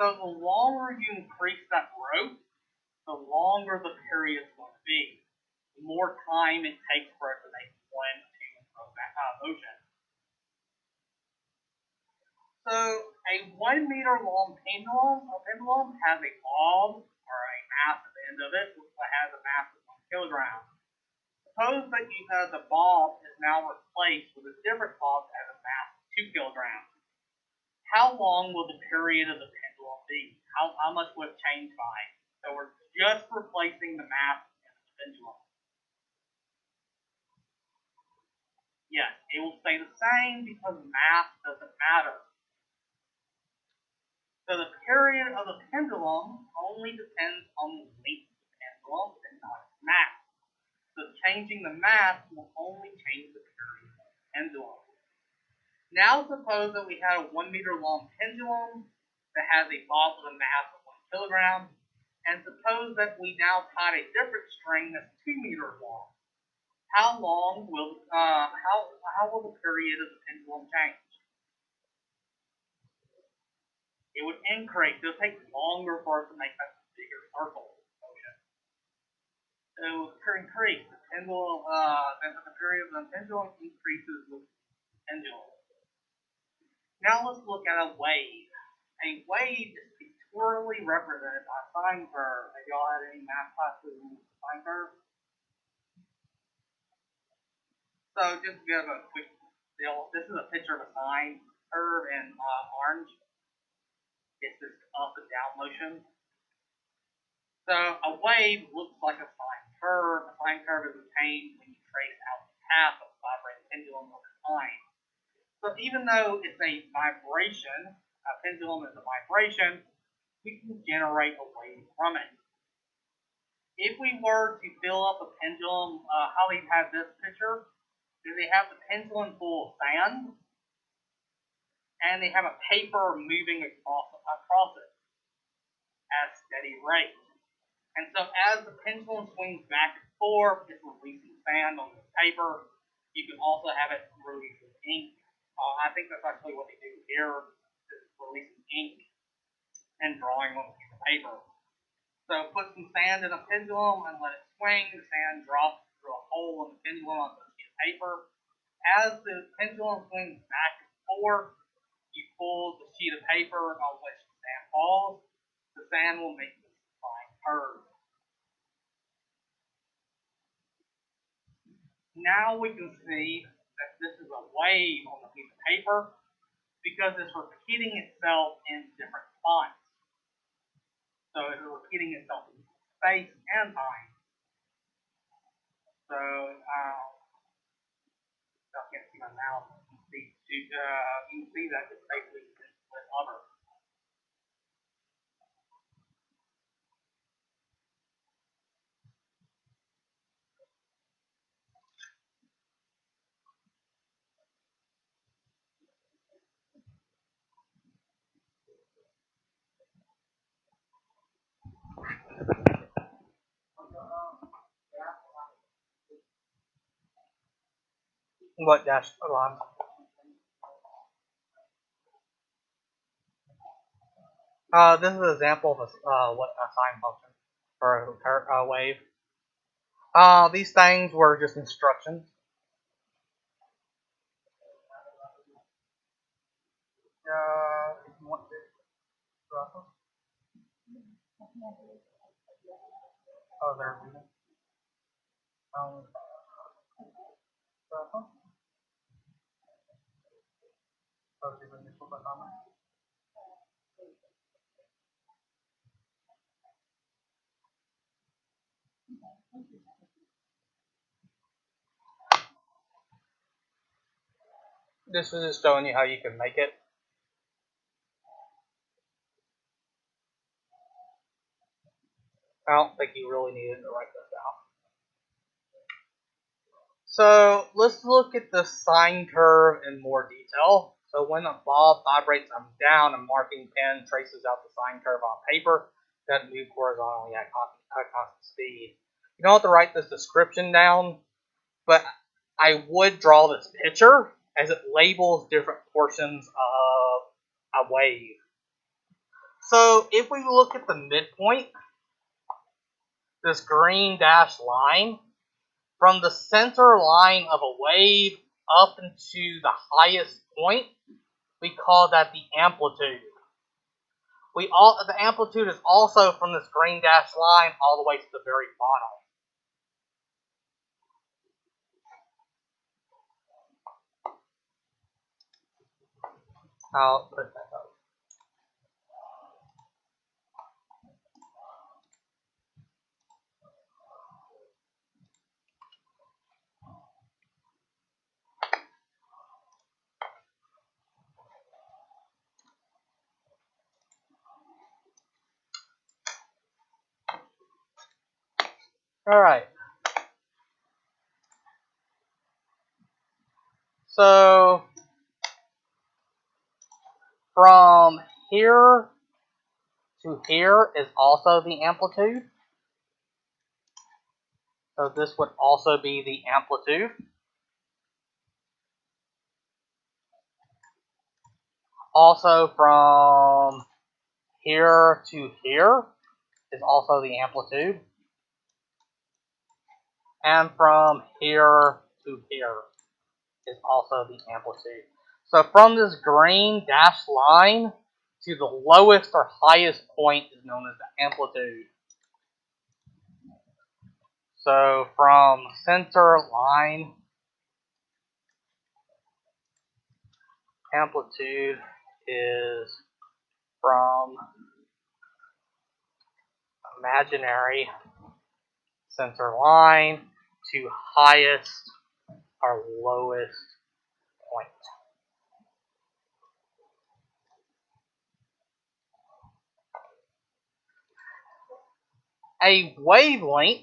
So the longer you increase that growth, the longer the period is going to be. The more time it takes for it to make one motion. So a 1 meter long pendulum has a bob or a mass at the end of it, which has a mass of 1 kilogram. Suppose that the bob is now replaced with a different bob that has a mass of 2 kilograms. How long will the period of the pendulum be? How much will it change by? So we're just replacing the mass in the pendulum. Yes, it will stay the same because mass doesn't matter. So the period of the pendulum only depends on the length of the pendulum and not its mass. So changing the mass will only change the period of the pendulum. Now suppose that we had a 1 meter long pendulum that has a bob with a mass of 1 kilogram, and suppose that we now tied a different string that's 2 meters long. How long will how will the period of the pendulum change? It would increase. It'll take longer for it to make that bigger circle motion. It will increase. The pendulum, the period of the pendulum increases with the pendulum. Now let's look at a wave. A wave is pictorially represented by a sine curve. Have y'all had any math classes in sine curve? So just to give a quick deal, this is a picture of a sine curve in orange. It's this up and down motion. So a wave looks like a sine curve. A sine curve is obtained when you trace out the path of a vibrating pendulum over time. So even though it's a vibration, a pendulum is a vibration, we can generate a wave from it. If we were to fill up a pendulum, how we have this picture is they have the pendulum full of sand, and they have a paper moving across it at a steady rate. And so as the pendulum swings back and forth, it's releasing sand on the paper. You can also have it releasing ink. I think that's actually what they do here, is releasing ink and drawing on a piece of paper. So put some sand in a pendulum and let it swing. The sand drops through a hole in the pendulum on the sheet of paper. As the pendulum swings back and forth, you pull the sheet of paper on which the sand falls. The sand will make this fine curve. Now we can see that this is a wave on the piece of paper because it's repeating itself in different spots. So it's repeating itself in space and time. So I can't see my mouse. You can see that it's basically split over. What dash line? This is an example of what a sine function for a wave. These things were just instructions. If you want to they're reading. This is just showing you how you can make it. I don't think you really needed to write this out. So let's look at the sine curve in more detail. So when a bob vibrates up and down, a marking pen traces out the sine curve on paper that move horizontally at constant speed. You don't have to write this description down, but I would draw this picture as it labels different portions of a wave. So if we look at the midpoint, this green dashed line, from the center line of a wave up into the highest point, we call that the amplitude. The amplitude is also from this green dashed line all the way to the very bottom. I'll put that up. Alright. So from here to here is also the amplitude. So this would also be the amplitude. Also from here to here is also the amplitude. And from here to here is also the amplitude. So from this green dashed line to the lowest or highest point is known as the amplitude. So from center line, amplitude is from imaginary center line to highest or lowest point. A wavelength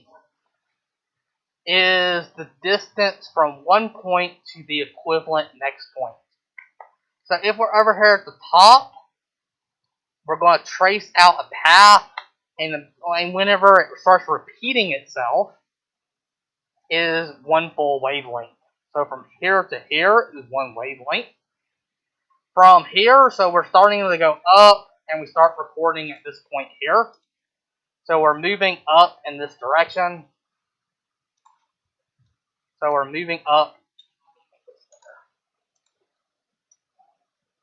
is the distance from one point to the equivalent next point. So if we're over here at the top, we're going to trace out a path, and whenever it starts repeating itself, is one full wavelength. So from here to here is one wavelength. From here, so we're starting to go up, and we start recording at this point here. So we're moving up in this direction. So we're moving up.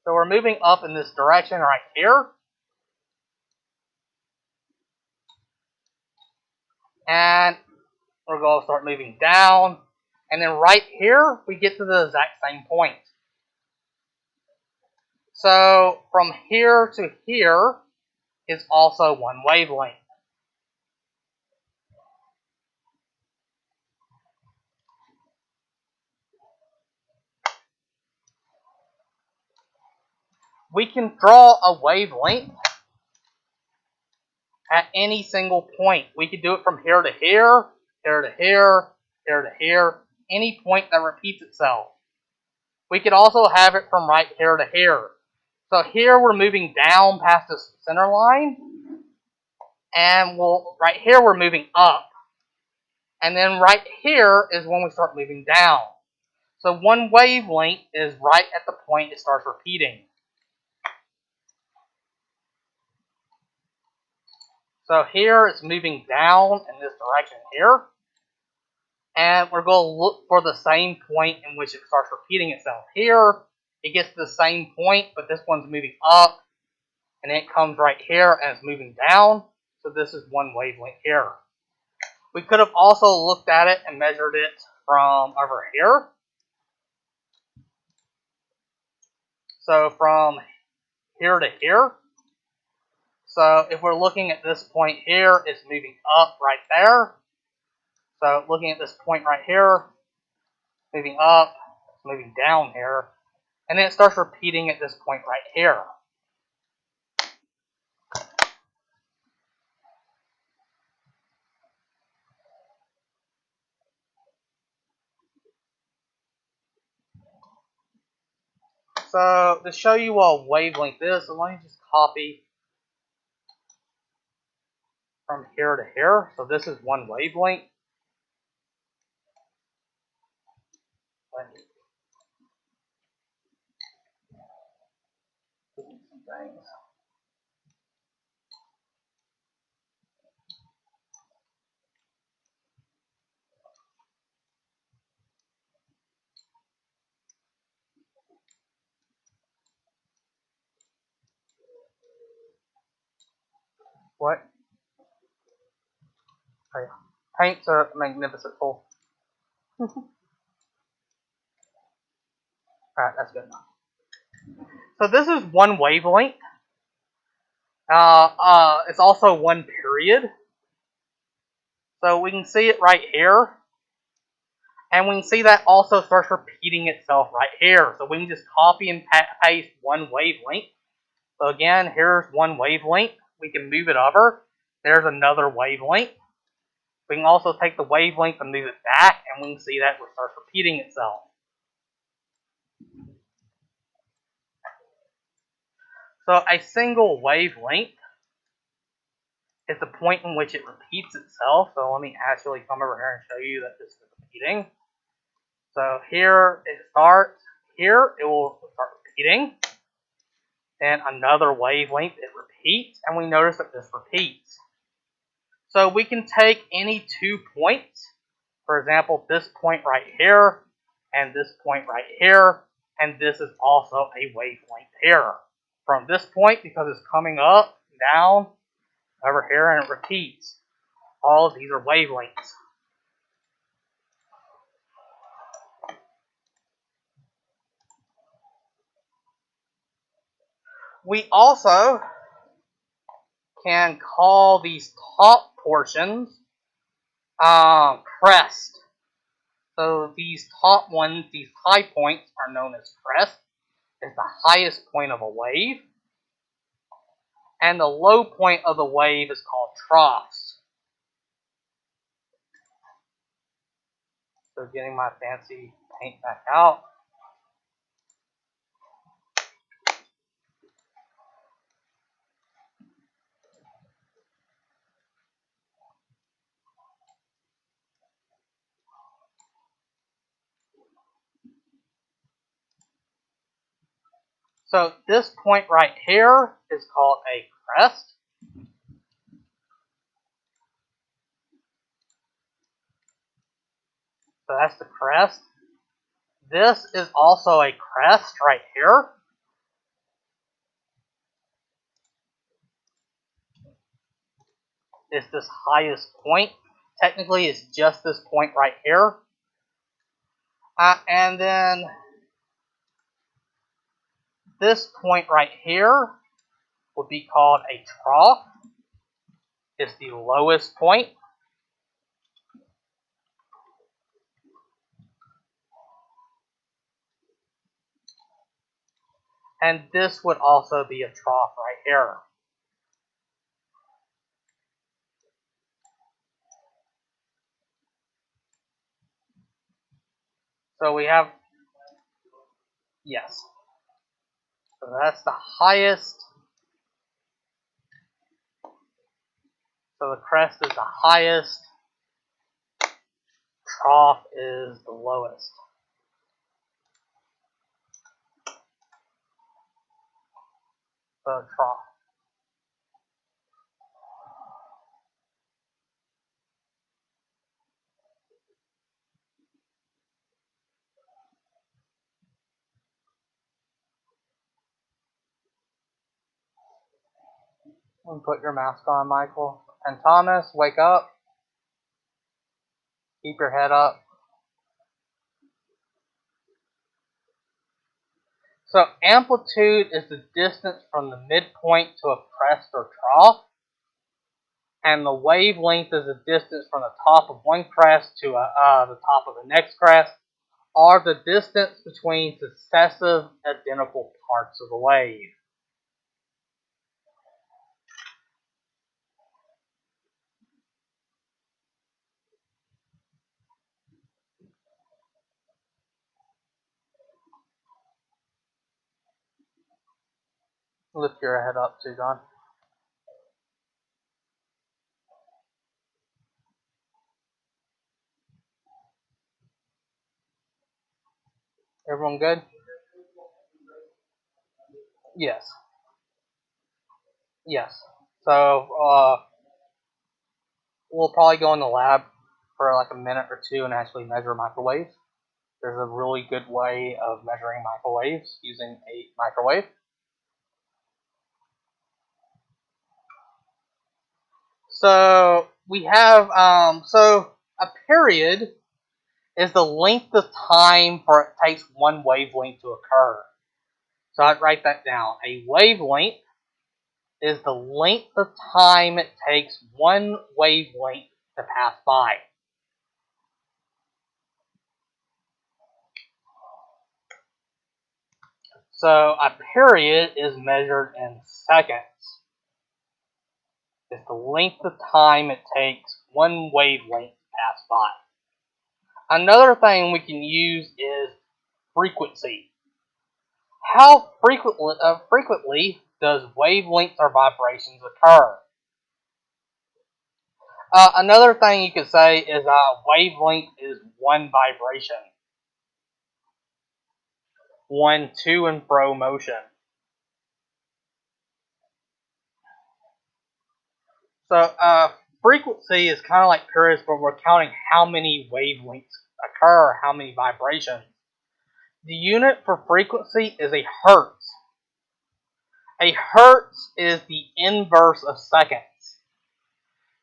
So we're moving up in this direction right here. And we're going to start moving down. And then right here, we get to the exact same point. So from here to here is also one wavelength. We can draw a wavelength at any single point. We could do it from here to here, here to here, here to here, any point that repeats itself. We could also have it from right here to here. So here we're moving down past this center line, and right here we're moving up. And then right here is when we start moving down. So one wavelength is right at the point it starts repeating. So here it's moving down in this direction here. And we're going to look for the same point in which it starts repeating itself. Here, it gets to the same point, but this one's moving up. And it comes right here and it's moving down. So this is one wavelength here. We could have also looked at it and measured it from over here. So from here to here. So if we're looking at this point here, it's moving up right there. So looking at this point right here, moving up, moving down here. And then it starts repeating at this point right here. So to show you what a wavelength is, so let me just copy from here to here. So this is one wavelength. Things. What? Oh, yeah. Paints are a magnificent tool. Alright, that's good enough. So this is one wavelength. It's also one period. So we can see it right here. And we can see that also starts repeating itself right here. So we can just copy and paste one wavelength. So again, here's one wavelength. We can move it over. There's another wavelength. We can also take the wavelength and move it back, and we can see that it starts repeating itself. So a single wavelength is the point in which it repeats itself. So let me actually come over here and show you that this is repeating. So here it starts. Here it will start repeating. Then another wavelength, it repeats, and we notice that this repeats. So we can take any 2 points, for example, this point right here, and this point right here, and this is also a wavelength here. From this point, because it's coming up, down, over here, and it repeats. All of these are wavelengths. We also can call these top portions crest. So these top ones, these high points, are known as crest. It's the highest point of a wave. And the low point of the wave is called troughs. So getting my fancy paint back out. So this point right here is called a crest. So that's the crest. This is also a crest right here. It's this highest point. Technically, it's just this point right here. And then this point right here would be called a trough. It's the lowest point. And this would also be a trough right here. So we have, yes. So that's the highest. So the crest is the highest. Trough is the lowest. So trough. And put your mask on, Michael. And Thomas, wake up. Keep your head up. So amplitude is the distance from the midpoint to a crest or trough. And the wavelength is the distance from the top of one crest to the top of the next crest, or the distance between successive identical parts of the wave. Lift your head up too, John. Everyone good? Yes. Yes. So we'll probably go in the lab for like a minute or two and actually measure microwaves. There's a really good way of measuring microwaves using a microwave. So we have so a period is the length of time for it takes one wavelength to occur. So I'd write that down. A wavelength is the length of time it takes one wavelength to pass by. So a period is measured in seconds. It's the length of time it takes one wavelength to pass by. Another thing we can use is frequency. How frequently does wavelengths or vibrations occur? Another thing you could say is wavelength is one vibration, one to and fro motion. So frequency is kind of like periods, but we're counting how many wavelengths occur, how many vibrations. The unit for frequency is a hertz. A hertz is the inverse of seconds.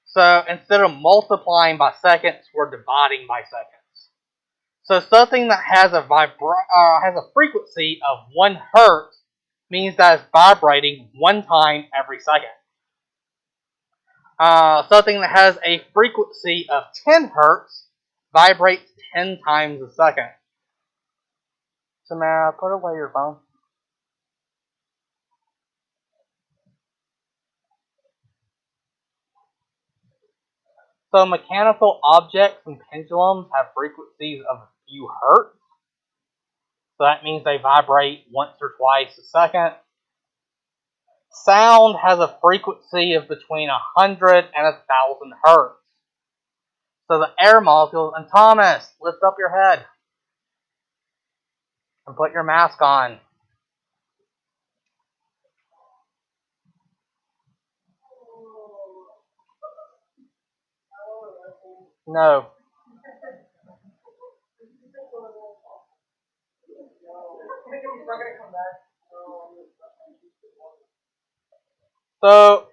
So instead of multiplying by seconds, we're dividing by seconds. So something that has a frequency of 1 hertz means that it's vibrating one time every second. Something that has a frequency of 10 hertz vibrates 10 times a second. Samara, put away your phone. So mechanical objects and pendulums have frequencies of a few hertz. So that means they vibrate once or twice a second. Sound has a frequency of between 100 and 1,000 hertz. So the air molecules, and Thomas, lift up your head and put your mask on. No. So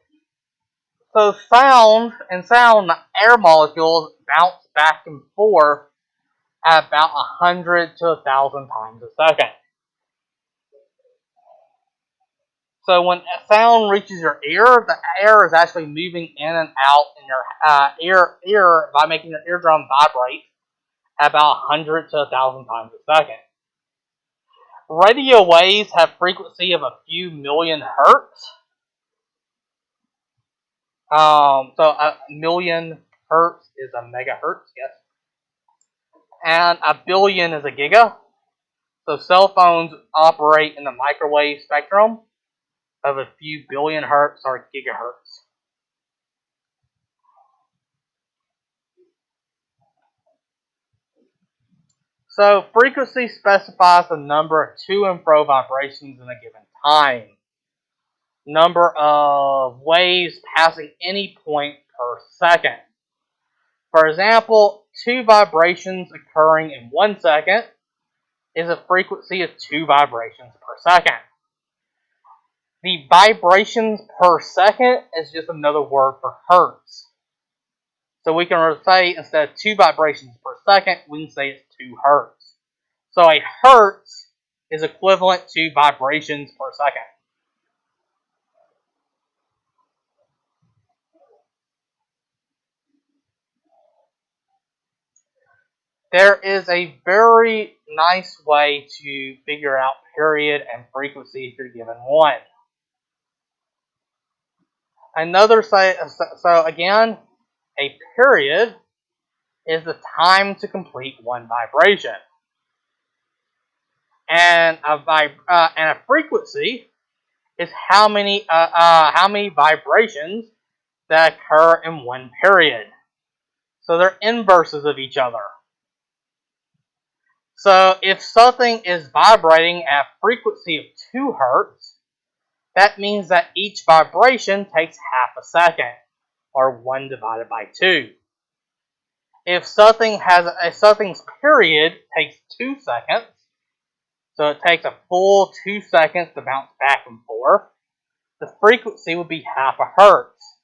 sound, the air molecules bounce back and forth at about 100 to 1,000 times a second. So when sound reaches your ear, the air is actually moving in and out in your ear by making your eardrum vibrate at about 100 to 1,000 times a second. Radio waves have frequency of a few million hertz. So a million hertz is a megahertz, yes. And a billion is a giga. So cell phones operate in the microwave spectrum of a few billion hertz or gigahertz. So frequency specifies the number of to and fro vibrations in a given time. Number of waves passing any point per second. For example, 2 vibrations occurring in 1 second is a frequency of 2 vibrations per second. The vibrations per second is just another word for hertz. So we can say instead of 2 vibrations per second, we can say it's 2 hertz. So a hertz is equivalent to vibrations per second. There is a very nice way to figure out period and frequency if you're given one. So again, a period is the time to complete one vibration. And a frequency is how many vibrations that occur in one period. So they're inverses of each other. So if something is vibrating at a frequency of 2 hertz, that means that each vibration takes half a second, or 1 divided by 2. If something's period takes 2 seconds, so it takes a full 2 seconds to bounce back and forth, the frequency would be half a hertz.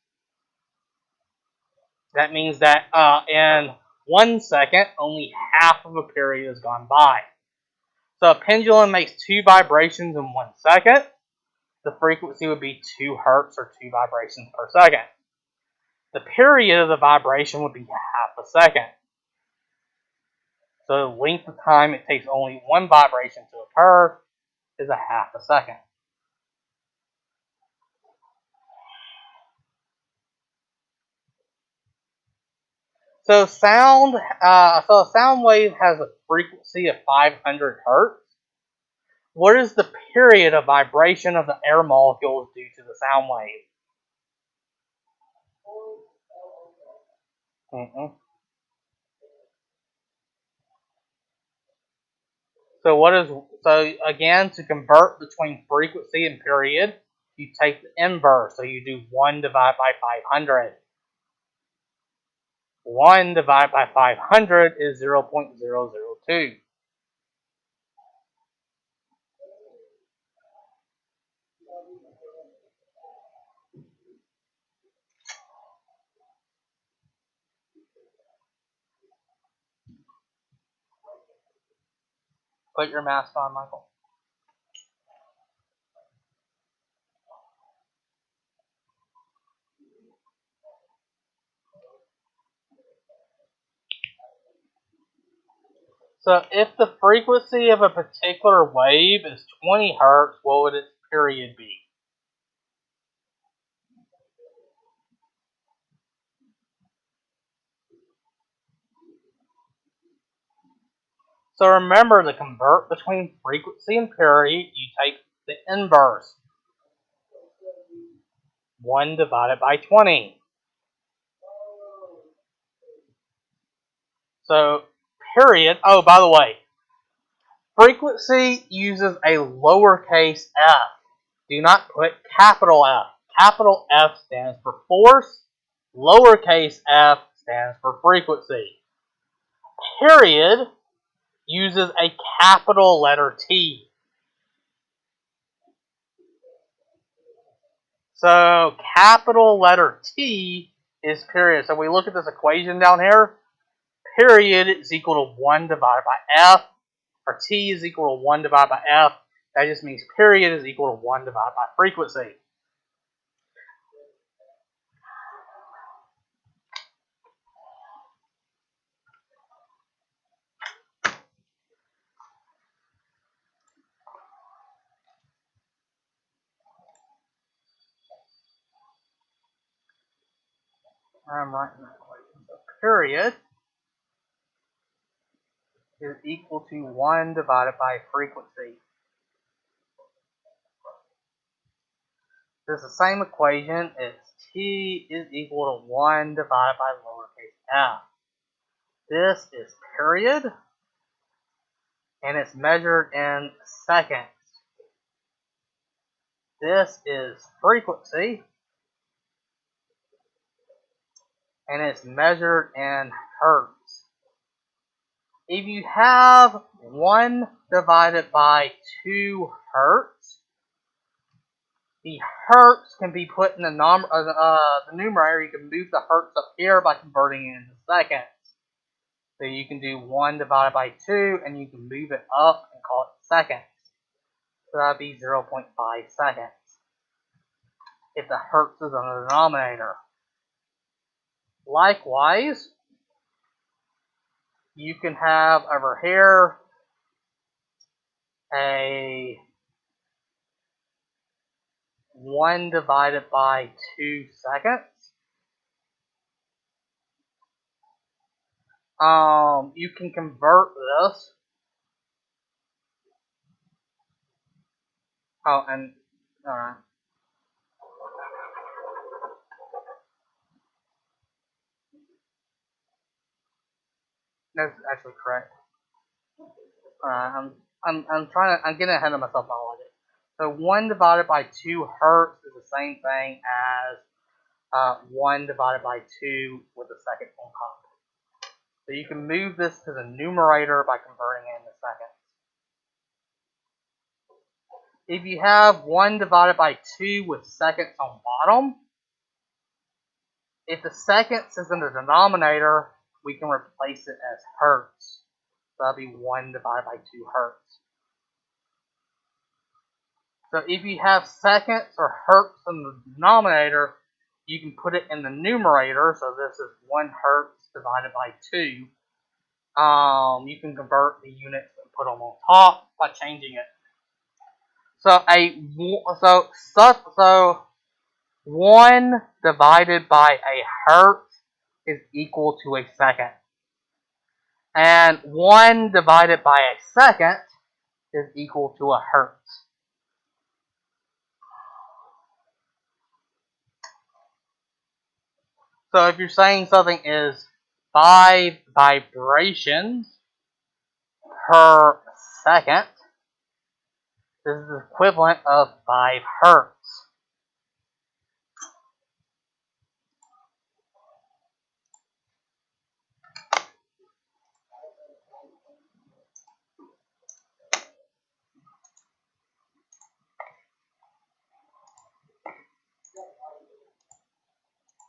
That means that in 1 second, only half of a period has gone by. So a pendulum makes 2 vibrations in 1 second. The frequency would be 2 hertz or 2 vibrations per second. The period of the vibration would be half a second. So the length of time it takes only 1 vibration to occur is a half a second. So a sound wave has a frequency of 500 hertz. What is the period of vibration of the air molecules due to the sound wave? So again, to convert between frequency and period, you take the inverse. So you do 1 divided by 500. 1 divided by 500 is 0.002. Put your mask on, Michael. So if the frequency of a particular wave is 20 hertz, what would its period be? So remember, to convert between frequency and period, you take the inverse. 1 divided by 20. So period, oh, by the way, frequency uses a lowercase f. Do not put capital F. Capital F stands for force. Lowercase f stands for frequency. Period uses a capital letter T. So capital letter T is period. So we look at this equation down here. Period is equal to 1 divided by F. Or T is equal to 1 divided by F. That just means period is equal to 1 divided by frequency. I'm writing that equation. So period is equal to 1 divided by frequency. This is the same equation. It's T is equal to 1 divided by lowercase f. This is period, and it's measured in seconds. This is frequency, and it's measured in hertz. If you have 1 divided by 2 hertz, the hertz can be put in the numerator. You can move the hertz up here by converting it into seconds. So you can do 1 divided by 2, and you can move it up and call it seconds. So that would be 0.5 seconds if the hertz is on the denominator. Likewise, you can have over here a 1 divided by 2 seconds. You can convert this. Oh, and alright. That's actually correct. I'm getting ahead of myself on logic. So 1 divided by 2 hertz is the same thing as 1 divided by 2 with a second on top. So you can move this to the numerator by converting it into seconds. If you have 1 divided by 2 with seconds on bottom, if the seconds is in the denominator, we can replace it as hertz. So that'll be 1 divided by 2 hertz. So if you have seconds or hertz in the denominator, you can put it in the numerator. So this is 1 hertz divided by 2. You can convert the units and put them on top by changing it. So 1 divided by a hertz is equal to a second. And 1 divided by a second is equal to a hertz. So if you're saying something is 5 vibrations per second, this is the equivalent of 5 hertz.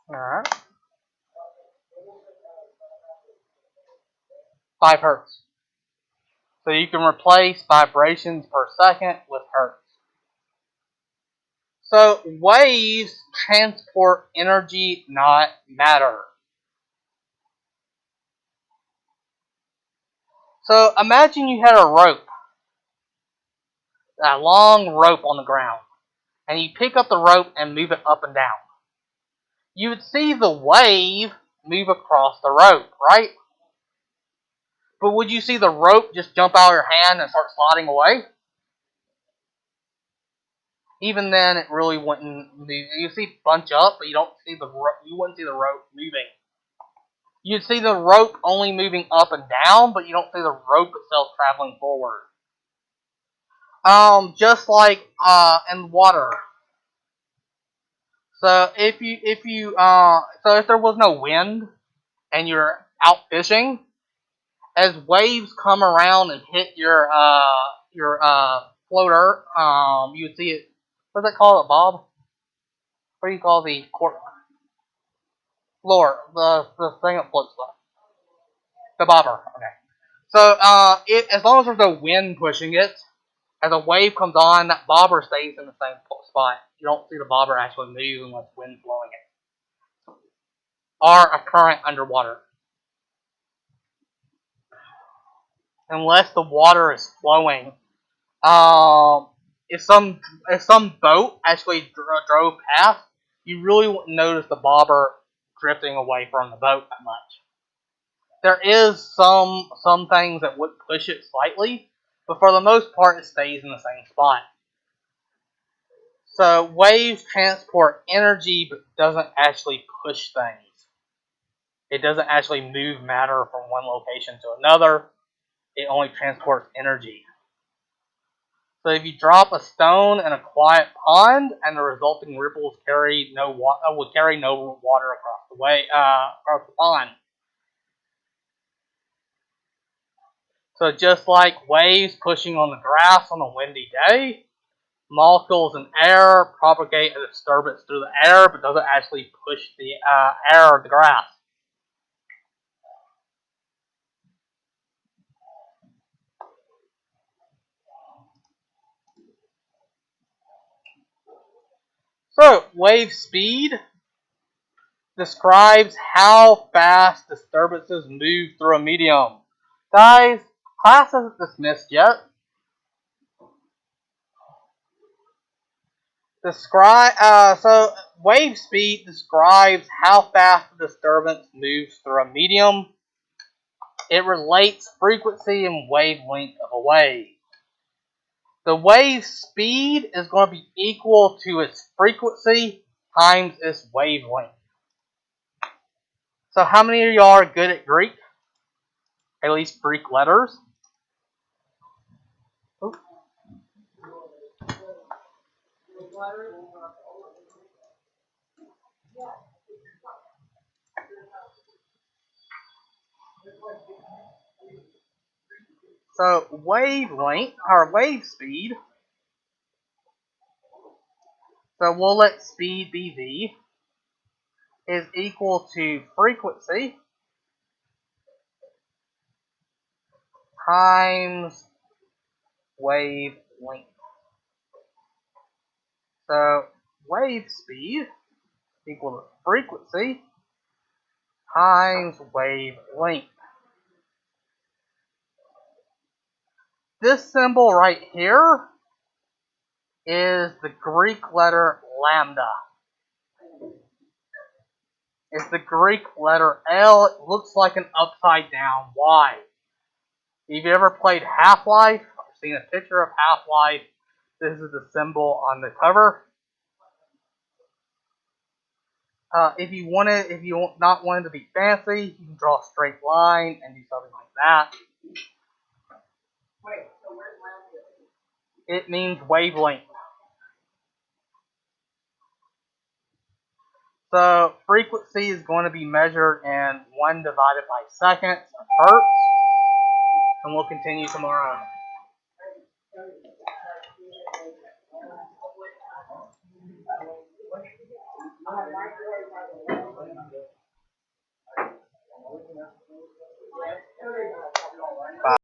Alright. 5 hertz. So you can replace vibrations per second with hertz. So waves transport energy, not matter. So imagine you had a rope, a long rope on the ground, and you pick up the rope and move it up and down. You would see the wave move across the rope, right? But would you see the rope just jump out of your hand and start sliding away? Even then, it really wouldn't move. You see bunch up, but you wouldn't see the rope moving. You'd see the rope only moving up and down, but you don't see the rope itself traveling forward. Just like in water. So if there was no wind and you're out fishing, as waves come around and hit your floater, you would see it. What's that called, Bob? What do you call the floor? The thing that floats up. The bobber. Okay. So as long as there's no wind pushing it, as a wave comes on, that bobber stays in the same spot. You don't see the bobber actually move unless wind's blowing it. Or a current underwater. Unless the water is flowing. If some boat actually drove past, you really wouldn't notice the bobber drifting away from the boat that much. There is some things that would push it slightly, but for the most part, it stays in the same spot. So waves transport energy, but doesn't actually push things. It doesn't actually move matter from one location to another. It only transports energy. So if you drop a stone in a quiet pond, and the resulting ripples would carry no water across the pond. So just like waves pushing on the grass on a windy day, molecules in air propagate a disturbance through the air, but doesn't actually push the air or the grass. So wave speed describes how fast disturbances move through a medium. Guys, class isn't dismissed yet. So wave speed describes how fast the disturbance moves through a medium. It relates frequency and wavelength of a wave. The wave speed is going to be equal to its frequency times its wavelength. So how many of y'all are good at Greek? At least Greek letters? Oops. So wavelength, or wave speed, so we'll let speed be v, is equal to frequency times wavelength. So wave speed equal to frequency times wavelength. This symbol right here is the Greek letter lambda. It's the Greek letter L. It looks like an upside down Y. If you ever played Half-Life or seen a picture of Half-Life, this is the symbol on the cover. If you not wanting to be fancy, you can draw a straight line and do something like that. Wait, so where's lambda? It means wavelength. So frequency is going to be measured in 1 divided by seconds, hertz, and we'll continue tomorrow. Bye.